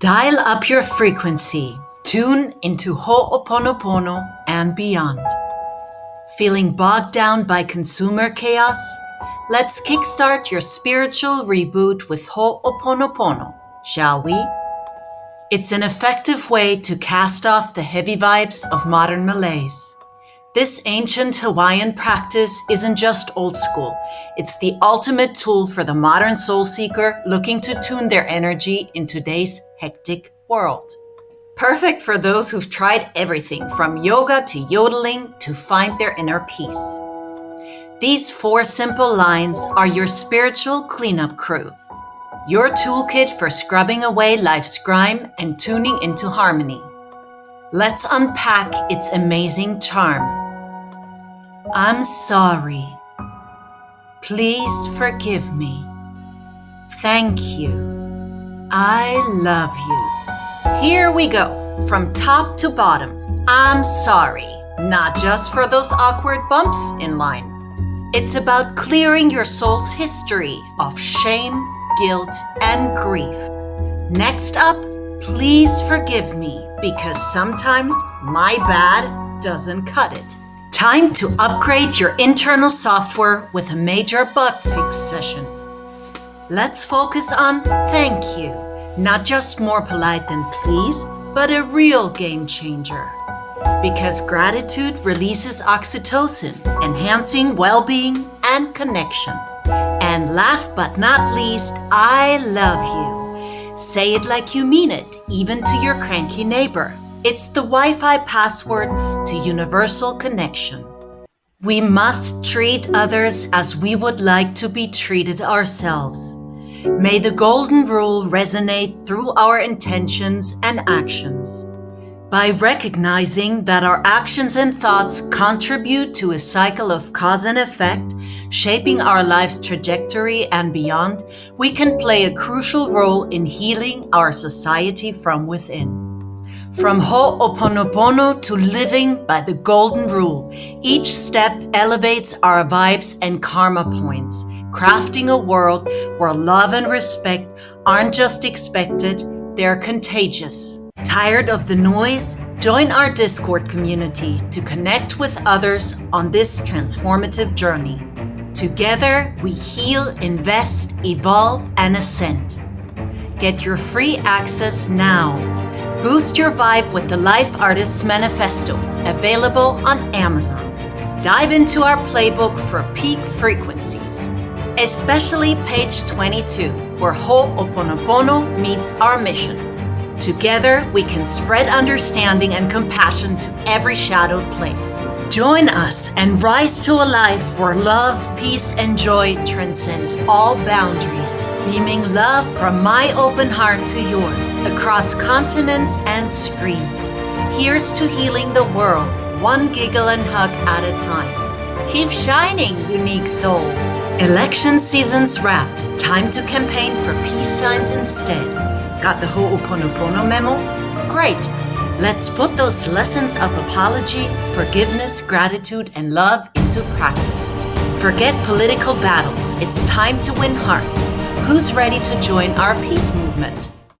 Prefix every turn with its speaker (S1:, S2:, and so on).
S1: Dial up your frequency. Tune into Ho'oponopono and beyond. Feeling bogged down by consumer chaos? Let's kickstart your spiritual reboot with Ho'oponopono, shall we? It's an effective way to cast off the heavy vibes of modern malaise. This ancient Hawaiian practice isn't just old school. It's the ultimate tool for the modern soul seeker looking to tune their energy in today's hectic world. Perfect for those who've tried everything from yoga to yodeling to find their inner peace. These 4 simple lines are your spiritual cleanup crew, your toolkit for scrubbing away life's grime and tuning into harmony. Let's unpack its amazing charm. I'm sorry. Please forgive me. Thank you. I love you. Here we go, from top to bottom. I'm sorry, not just for those awkward bumps in line. It's about clearing your soul's history of shame, guilt, and grief. Next up, please forgive me, because sometimes my bad doesn't cut it. Time to upgrade your internal software with a major bug fix session. Let's focus on thank you, not just more polite than please, but a real game changer. Because gratitude releases oxytocin, enhancing well-being and connection. And last but not least, I love you. Say it like you mean it, even to your cranky neighbor. It's the Wi-Fi password to universal connection. We must treat others as we would like to be treated ourselves. May the golden rule resonate through our intentions and actions. By recognizing that our actions and thoughts contribute to a cycle of cause and effect, shaping our life's trajectory and beyond, we can play a crucial role in healing our society from within. From Ho'oponopono to living by the golden rule, each step elevates our vibes and karma points, crafting a world where love and respect aren't just expected, they're contagious. Tired of the noise? Join our Discord community to connect with others on this transformative journey. Together, we heal, invest, evolve, and ascend. Get your free access now. Boost your vibe with the Life Artist's Manifesto, available on Amazon. Dive into our playbook for peak frequencies, especially page 22, where Ho'oponopono meets our mission. Together, we can spread understanding and compassion to every shadowed place. Join us and rise to a life where love, peace, and joy transcend all boundaries, beaming love from my open heart to yours across continents and screens. Here's to healing the world, one giggle and hug at a time. Keep shining, unique souls. Election season's wrapped. Time to campaign for peace signs instead. Got the Ho'oponopono memo? Great! Let's put those lessons of apology, forgiveness, gratitude, and love into practice. Forget political battles. It's time to win hearts. Who's ready to join our peace movement?